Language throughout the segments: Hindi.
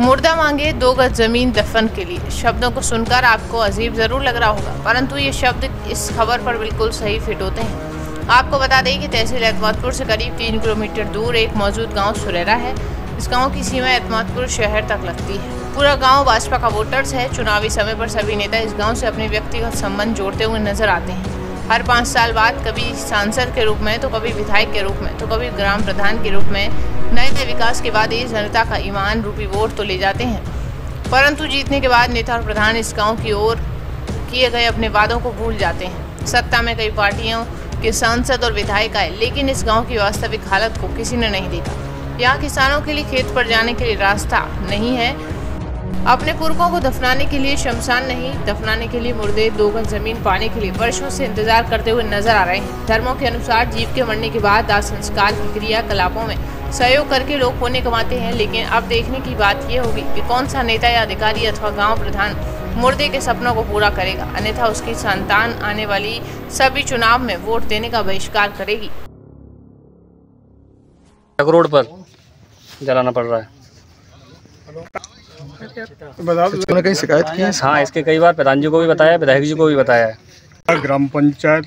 मुर्दा मांगे 2 गज जमीन दफन के लिए। शब्दों को सुनकर आपको अजीब जरूर लग रहा होगा, परंतु ये शब्द इस खबर पर बिल्कुल सही फिट होते हैं। आपको बता दें कि तहसील एतमादपुर से करीब 3 किलोमीटर दूर एक मौजूद गांव सुरेरा है। इस गांव की सीमा एतमादपुर शहर तक लगती है। पूरा गांव भाजपा का वोटर्स है। चुनावी समय पर सभी नेता इस गाँव से अपने व्यक्तिगत संबंध जोड़ते हुए नजर आते हैं। हर 5 साल बाद कभी सांसद के रूप में, तो कभी विधायक के रूप में, तो कभी ग्राम प्रधान के रूप में नए विकास के बाद ये जनता का ईमान रूपी वोट तो ले जाते हैं, परंतु जीतने के बाद नेता और प्रधान इस गांव की ओर किए गए अपने वादों को भूल जाते हैं। सत्ता में कई पार्टियों के सांसद और विधायक आए, लेकिन इस गांव की वास्तविक हालत को किसी ने नहीं देखा। यहाँ किसानों के लिए खेत पर जाने के लिए रास्ता नहीं है। अपने पुरखों को दफनाने के लिए शमशान नहीं, दफनाने के लिए मुर्दे 2 गज जमीन पाने के लिए वर्षों से इंतजार करते हुए नजर आ रहे हैं। धर्मों के अनुसार जीव के मरने के बाद दाह संस्कार की क्रियाकलापों में सहयोग करके लोग पुण्य कमाते हैं, लेकिन अब देखने की बात यह होगी कि कौन सा नेता या अधिकारी अथवा गांव प्रधान मुर्दे के सपनों को पूरा करेगा, अन्यथा उसकी संतान आने वाली सभी चुनाव में वोट देने का बहिष्कार करेगी। रोड पर जलाना पड़ रहा है। तूने कहीं शिकायत की है? हाँ, इसके कई बार प्रधान जी को भी बताया, विधायक जी को भी बताया है। ग्राम पंचायत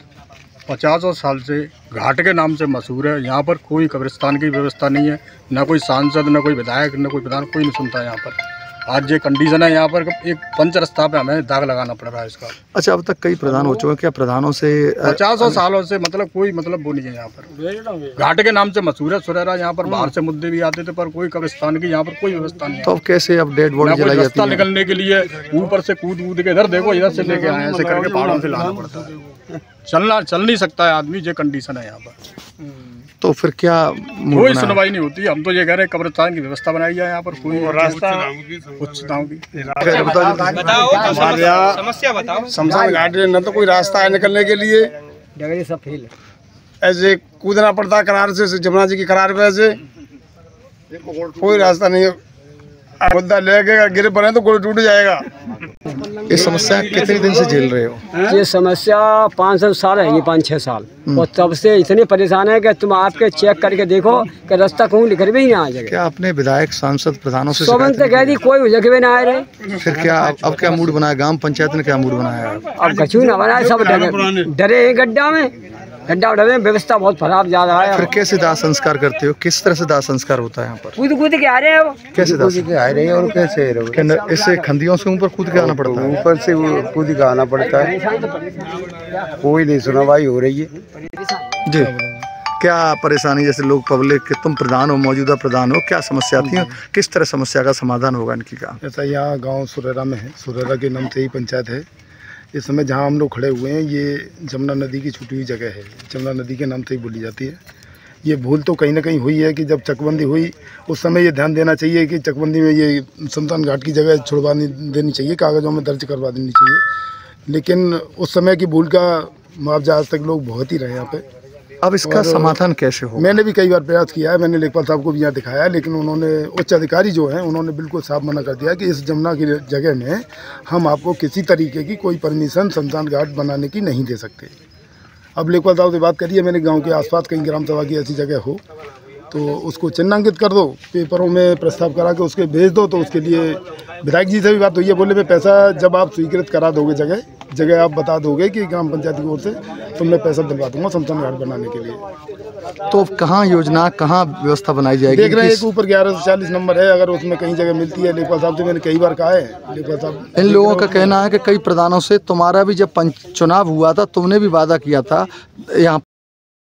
50 साल से घाट के नाम से मशहूर है। यहाँ पर कोई कब्रिस्तान की व्यवस्था नहीं है, ना कोई सांसद, ना कोई विधायक, ना कोई प्रधान, कोई नहीं सुनता है यहाँ पर। आज ये कंडीशन है, यहाँ पर एक पंच रास्ता पे हमें दाग लगाना पड़ रहा है इसका। अच्छा, अब तक कई प्रधान हो चुके हैं, क्या प्रधानों से 50 सालों से मतलब कोई मतलब वो नहीं है यहाँ पर। घाट के नाम से मशहूर है सुरेरा। यहाँ पर बाहर से मुद्दे भी आते थे, पर कोई कब्रिस्तान की यहाँ पर कोई व्यवस्था नहीं है। तो अब कैसे अब डेड बॉडी जलाई जाती है? निकलने के लिए ऊपर से कूद के इधर देखो, इधर से लेके आए, ऐसे करके पहाड़ों से लाना पड़ता है। चल नहीं सकता है आदमी, ये कंडीशन है यहाँ पर। तो फिर क्या कोई सुनवाई नहीं होती। हम तो ये कह रहे हैं कब्रिस्तान की व्यवस्था बनाई जाए यहाँ पर, कोई रास्ता उच्चताओं की। समस्या बताओ। शमशान घाट न तो कोई रास्ता है निकलने के लिए, जगह सब फेल है। ऐसे कूदना पड़ता है करार से, जमुना जी की करार पे से कोई रास्ता नहीं है। मुद्दा लेके गिर पड़े तो गोड़ टूट जाएगा। ये समस्या कितने दिन से झेल रहे हो? ये समस्या 5 साल है, ये 5-6 साल, और तब से इतने परेशान है कि तुम आपके चेक करके देखो कि रास्ता कहूँ लिख भी नहीं आ जाएगा। क्या आपने विधायक सांसद प्रधानों से सोमन तक कह दी, कोई जगह ना आए रहे। फिर क्या अब क्या मूड बनाया? ग्राम पंचायत ने क्या मूड बनाया? अब कछु ना बनाया, सब डरे हैं गड्ढा में, गड्ढा उठा व्यवस्था बहुत खराब जा रहा है। फिर कैसे दाह संस्कार करते हो? किस तरह से दाह संस्कार होता है यहाँ पर? कूद के आ रहे हैं वो। कैसे कूद के आ रहे हैं और कैसे इससे खंडियों से ऊपर कूद के आना पड़ता है? ऊपर से कूद के आना पड़ता है। कोई नहीं सुनवाई हो रही है जी। क्या परेशानी, जैसे लोग पब्लिक के, तुम प्रधान हो, मौजूदा प्रधान हो, क्या समस्या आती है? किस तरह समस्या का समाधान होगा इनकी? का ऐसा यहाँ गांव सुरेरा में है, सुरेरा के नाम से ही पंचायत है। इस समय जहाँ हम लोग खड़े हुए हैं, ये जमुना नदी की छूटी हुई जगह है, जमुना नदी के नाम से ही बोली जाती है। ये भूल तो कहीं ना कहीं हुई है कि जब चकबंदी हुई उस समय ये ध्यान देना चाहिए कि चकबंदी में ये शमशान घाट की जगह छुड़वा देनी चाहिए, कागज़ों में दर्ज करवा देनी चाहिए। लेकिन उस समय की भूल का मुआवजा आज तक लोग बहुत ही रहे यहाँ पे। अब इसका समाधान कैसे हो? मैंने भी कई बार प्रयास किया है, मैंने लेखपाल साहब को भी यहाँ दिखाया, लेकिन उन्होंने, उच्च अधिकारी जो हैं, उन्होंने बिल्कुल साफ मना कर दिया कि इस जमुना की जगह में हम आपको किसी तरीके की कोई परमिशन शमशान घाट बनाने की नहीं दे सकते। अब लेखपाल साहब से बात करिए, मैंने गांव के आसपास कहीं ग्राम सभा की ऐसी जगह हो तो उसको चिन्हांकित कर दो, पेपरों में प्रस्ताव करा के उसके भेज दो। तो उसके लिए विधायक जी से भी बात हुई है, बोले मैं पैसा जब आप स्वीकृत करा दोगे, जगह आप बता दोगे कि ग्राम पंचायत की ओर से, तो मैं पैसा दिलवा दूंगा शमशान घाट बनाने के लिए। तो कहाँ योजना, कहाँ व्यवस्था बनाई जाएगी? देख रहे हैं, एक ऊपर 1140 नंबर है, अगर उसमें कहीं जगह मिलती है। लेखपाल साहब से मैंने कई बार कहा है, लेखपाल साहब, इन लोगों का कहना है कि कई प्रधानों से, तुम्हारा भी जब चुनाव हुआ था तुमने भी वादा किया था यहाँ